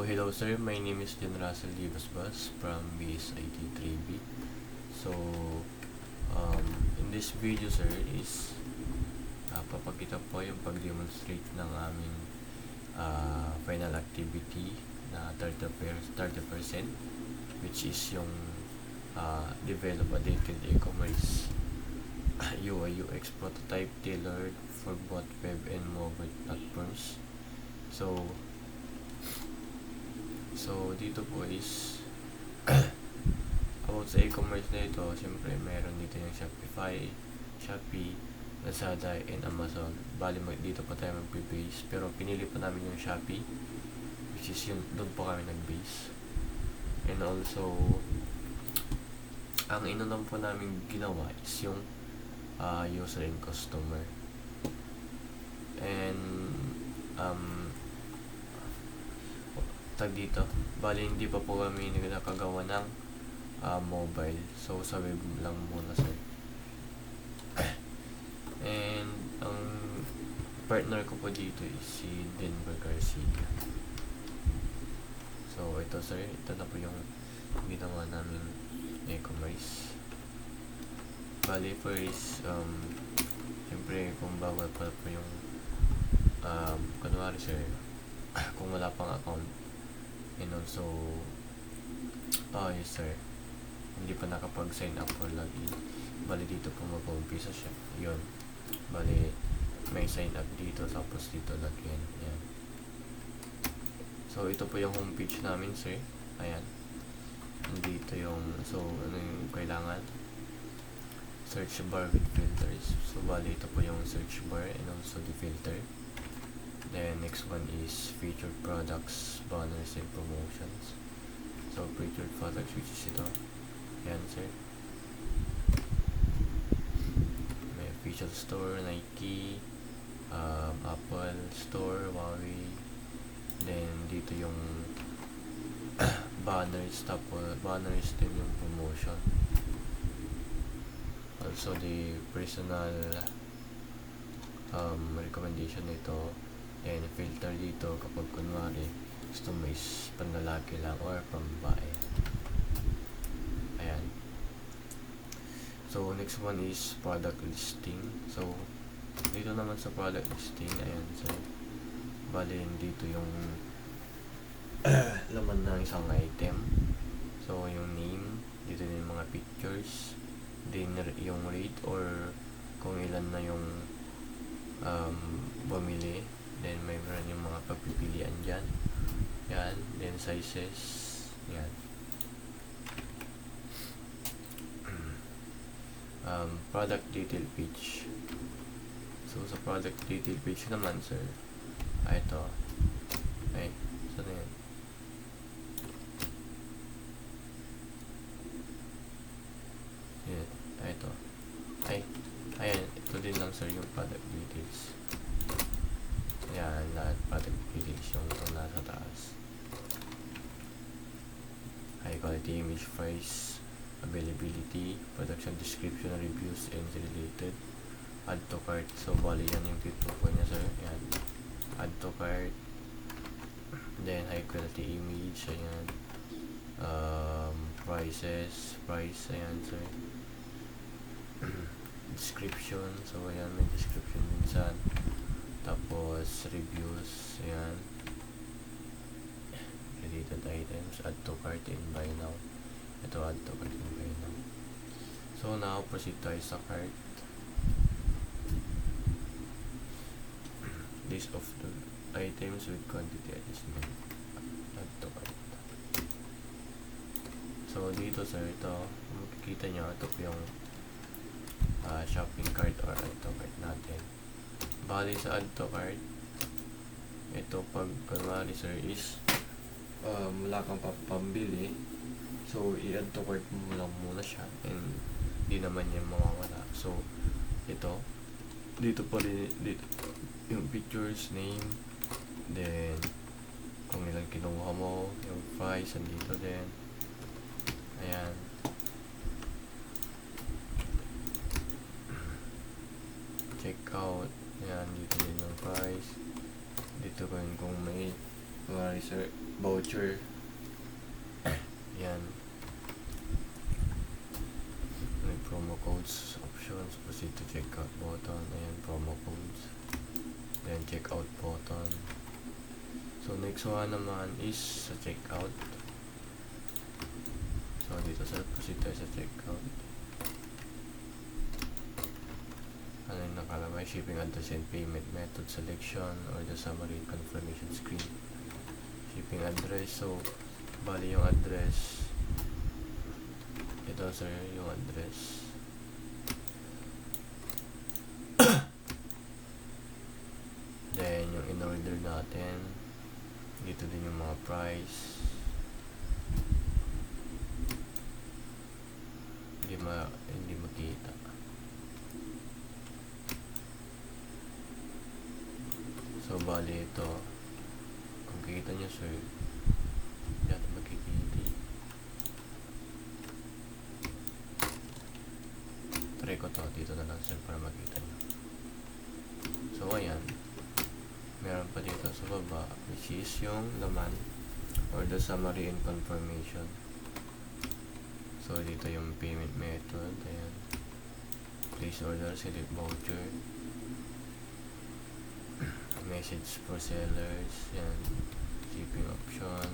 Hello sir, my name is John Russell Divas from BSIT 3B. So, in this video sir is papakita po yung pag-demonstrate ng aming final activity na 30%, which is yung develop a detailed e-commerce UI UX prototype tailored for both web and mobile platforms. So dito po is about sa e-commerce na ito, siyempre meron dito yung Shopify, Shopee, Lazada, and Amazon. Bali dito pa tayo mag-base, pero pinili pa namin yung Shopee, which is yun, doon po kami nag-base. And also, ang inunang po namin ginawa is yung user and customer. And tag dito, bali hindi pa po kami nakagawa ng mobile, so sa web lang muna sir. And ang partner ko po dito is si Denver Garcia. So ito sir, ito na po yung ginawa namin e-commerce. Bali first, siyempre kung bawal pa po yung kunwari sir, kung wala pang account, and also yes sir, hindi pa nakapag-sign up for login, bali dito po mag-umpisa siya. Yun, bali may sign up dito, tapos dito login. Yan. So ito po yung homepage namin sir. Ayan, dito yung, so ano yung kailangan, search bar with filters. So bali ito po yung search bar and also the filter. Then next one is featured products, banners, and promotions. So featured products, which is ito. Yan sir. May official store, Nike, Apple store, Huawei. Then dito yung banners, tapos banners din yung promotion. Also the personal recommendation nito. And filter dito kapag kunwari customize panlalaki lang or pambabae. Ayan. So next one is product listing. So dito naman sa product listing, ayan, so bali dito yung laman ng isang item. So yung name, dito din yung mga pictures, then yung rate or kung ilan na yung bumili. Then may meron yung mga pagpipilian dyan. Yan. Then sizes. Yan. Product detail page. So sa product detail page naman sir, ito. Ay, saan na yan? Yan. Ito. Ay, ayan. Ito din lang sir yung product details. Yan, lahat product details yung nasa taas. High quality image, price, availability, production description, reviews, and related. Add to cart. So bali yan yung tutukoy niya sir. Yan. Add to cart. Then high quality image. Ayan. Prices. Price. Ayan sir. Description. So ayan, may description minsan. Tapos reviews, ayan, related items, add to cart and buy now. Ito, add to cart and buy now. So now proceed tayo sa cart. List of the items with quantity adjustment, add to cart. So dito sir, ito makikita nyo, ito po yung shopping cart or add to cart natin. Bali sa add to cart, ito pag kunwari sir is wala kang pambili, so i-add to cart mo lang muna siya and di naman yan mawawala. So ito, dito pa rin dito yung pictures, name, then kung ilan kinuha mo, yung price andito din. Ayan. Check out. Ayan, dito din yung price. Dito rin kung may Kunwari sir, voucher. Yan. May promo codes, options, proceed to checkout button. Ayan, promo codes. Then checkout button. So next one naman is sa checkout. So dito sa proceed tayo sa checkout. Ano yung nakalagay? Shipping address and payment method selection or the summary confirmation screen. Shipping address. So bali yung address. Ito sir, yung address. Then yung in-order natin. Dito din yung mga price. Hindi makita. So bali ito, kung kikita nyo sir, hindi natin makikita. Try ko to, dito na lang sir para makita nyo. So ayan, meron pa dito sa baba, which is yung laman or the summary and confirmation. So dito yung payment method, ayan, place order, select voucher, message for sellers, yan, shipping option.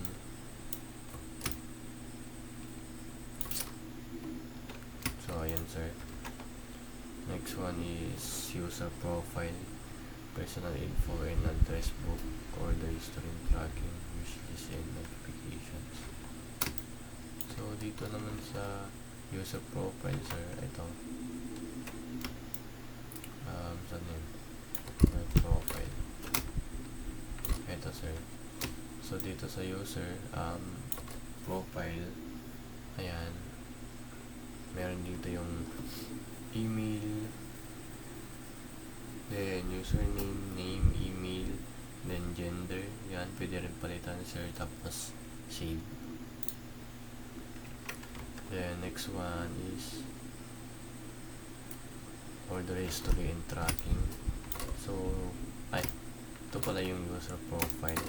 So ayan sir, next one is user profile, personal info and address book, order history and tracking, wishlist and notifications. So dito naman sa user profile sir, ito saan yun? Profile. Ito sir. So dito sa user profile, ayan, meron dito yung email, then username, name, email, then gender. Yan, pwede rin palitan sir, tapos save. Then next one is order history and tracking. So ito pala yung user profile.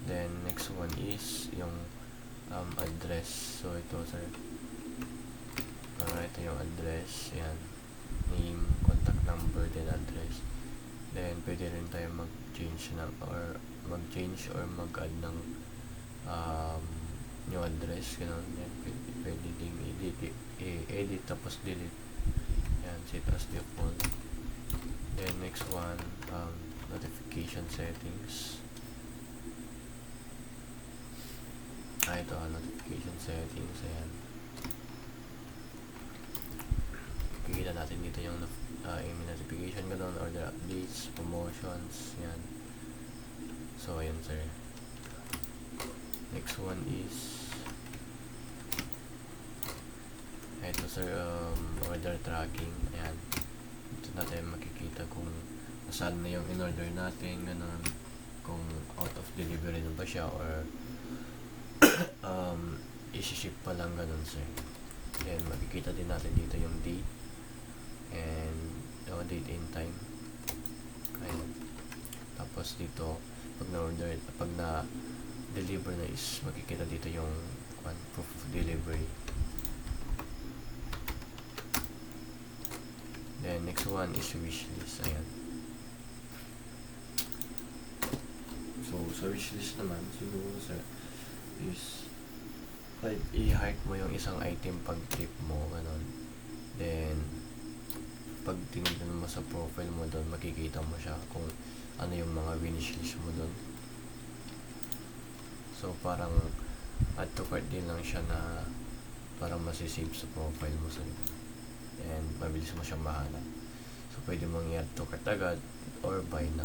Then next one is yung address. So ito sir, ito yung address, yan, name, contact number, then address. Then pwede rin tayo mag-change or mag-add ng yung address, gano'n. Yan, pwede din edit tapos delete. Yan, set as default. Then next one, notification settings. Ito, notification settings. Ayan, kikita natin dito yung email notification, gano'n, order updates, promotions. Yan. So ayan sir, next one is ito sir, order tracking. Ayan, dito natin makikita kung nasaan na yung in-order natin, gano'n, kung out of delivery na ba siya or isi-ship pa lang, gano'n sir. Then makikita din natin dito yung date and date and time. Ayan, tapos dito pag na-deliver na is makikita dito yung proof of delivery. Then next one is wishlist. Ayan. So sa wishlist naman, siguro sir, is like i-heart mo yung isang item pag trip mo, ganon. Then pag tinignan mo sa profile mo doon, makikita mo siya kung ano yung mga wishlist mo doon. So parang add to cart din lang siya na parang masisave sa profile mo sa and mabilis mo siyang mahanap. So pwede mong i-add to cart agad or buy now.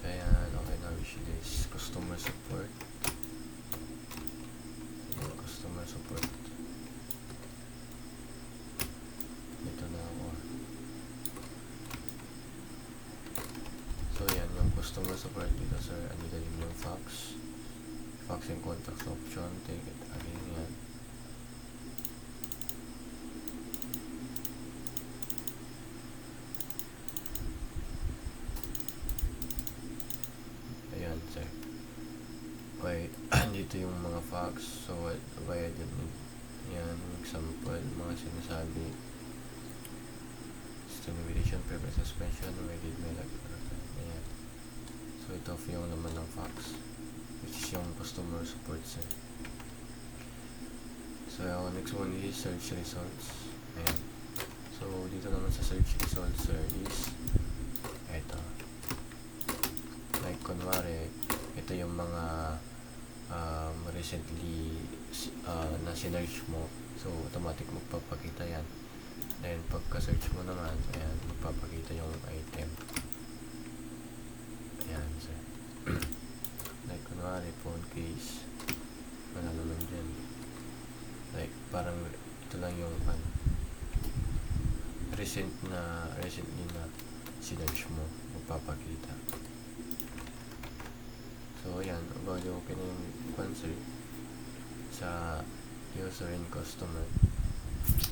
So ayan, okay na, wishlist. Customer support. Ayan, customer support. Ito na ako. So ayan, yung customer support dito sir, andito din yung fax and contacts option. Take it again, yan. dito yung mga facts. So bayad yan, example, mga sinasabi, stimulation, paper suspension, where did my lag, ayan. So ito yung naman ng facts, which is yung customer support sir. So next one is search results. Ayan. So dito naman sa search results sir is eto, like kunwari ito yung mga recently na sinearch mo, so automatic magpapakita yan. Then pagka-search mo naman, ayan, magpapakita yung item. Ayan sir. Like kunwari phone case, wala naman dyan. Like parang ito lang yung recently na sinearch mo, magpapakita. So ayan, bali okay na yung answer sa user and customer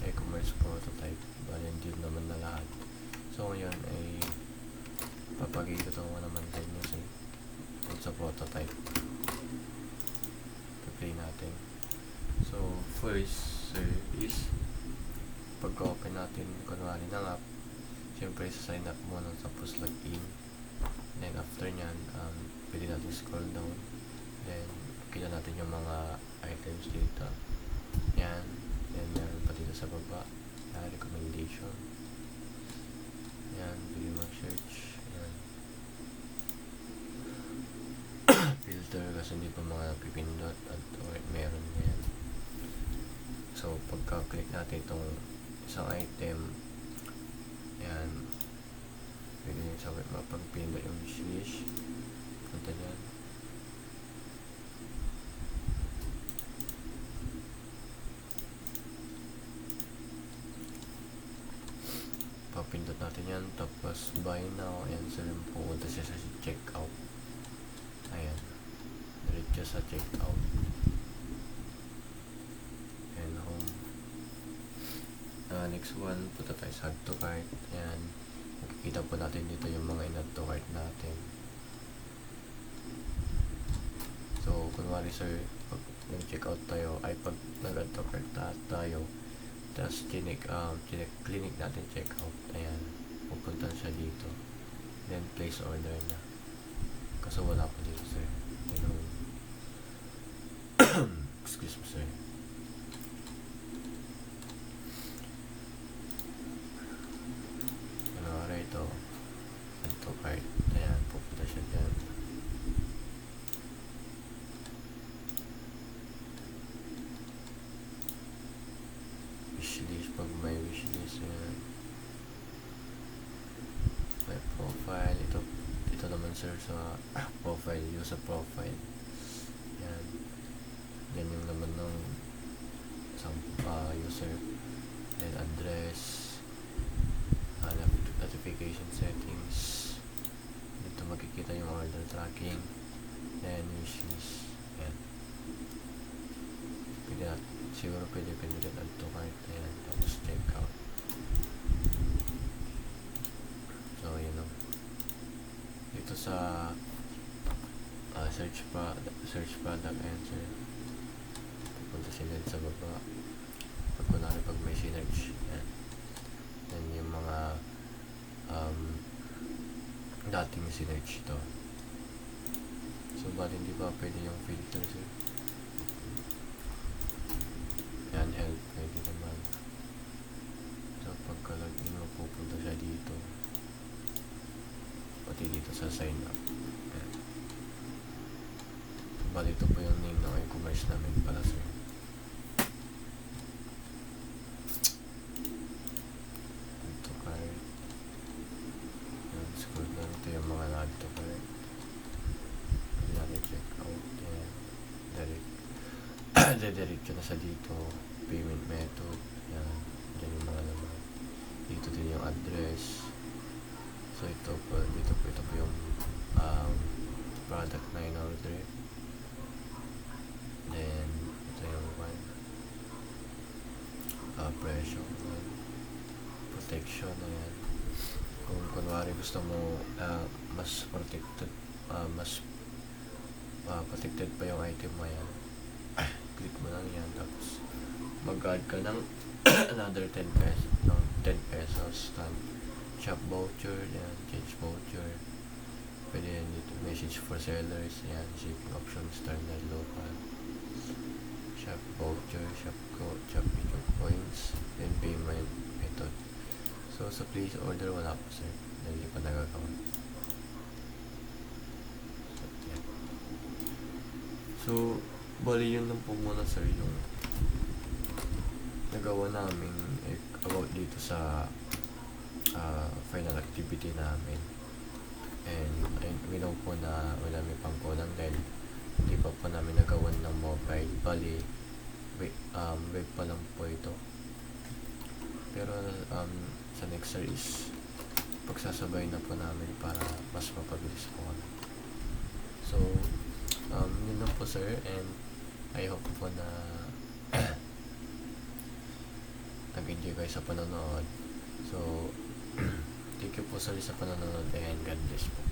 e-commerce prototype. Bali hindi naman na lahat. So ngayon ay papakita ko naman sa inyo sa prototype. I-play natin. So first sir is pag-open natin kunwari ng app, syempre sign up muna tapos login. Then after nyan, pwede natin scroll down. Then kita natin yung mga items dito. Yan. Then meron pa dito sa baba na recommendation. Yan. Pwede mag-search. Yan. Filter kasi hindi pa mga pipindot at meron yan. So pagka-click natin itong isang item, yan, pwede yung sabi mapagpindot yung wishlist. Punta dyan. Papindot natin yan. Tapos buy now. Ayan sir, pumunta siya sa checkout. Ayan. Diretso sa checkout. And home. Next one, punta tayo sa add to cart. Ayan. Makikita po natin dito yung mga in-add to cart natin. So, kunwari sir, pag nag-checkout tayo, ay pag nag-add to cart tayo, tapos clinic natin checkout, ayan, pupunta siya dito. Then, place order na. Kasi wala po dito sir. Excuse me sir. Kunwari ito, add to cart, ayan, pupunta siya dyan. Wishlist, pag may wishlist yan. May profile, ito naman sir sa profile, user profile. Yan. Yan yung naman ng isang user. Then address, notification settings. Dito makikita yung order tracking. Then wishlist. Yan. Siguro pwede rin add to cart. Ayan, tapos checkout. So yun o. Dito sa search product, ayan sir, pupunta sila sa baba. Pag may sinerge, ayan. Yan yung mga dating sinerge ito. So ba't hindi ba pwede yung filter sir? Yan, help, pwede naman. So pagka-login mo, pupunta siya dito. Pati dito sa sign up. Yan. So bali ito po yung name ng e-commerce namin pala sir. Ito card. Yan, scroll lang. Ito yung mga na-ito card. Pwede natin check out. Yan. Diretso na sa dito. Payment method. Yan. Yan yung mga naman. Dito din yung address. So ito po yung product na in-order. Then ito yung one. Presyo. Protection. Ayan. Kung kunwari gusto mo mas protected pa yung item mo yan, click mo lang yan, tapos mag-add ka ng another 10 pesos, ng 10 pesos, shop voucher, yan, change voucher, pwede yan dito, message for sellers, yan, shipping options, standard, local, shop voucher, shop video coins, then payment method. So, sa place order, wala pa sir, dahil di pa nagagawa. So, bali yun lang po muna sir yung nagawa namin about dito sa final activity namin. And we know po na wala may pang kulang dahil hindi pa po namin nagawan ng mobile. Bali, web pa lang po ito. Pero sa next series, pagsasabay na po namin para mas mapabilis po kami. So, yun lang po sir, and I hope po na nag-enjoy kayo sa panonood. So, thank you po sir sa panonood, and God bless po.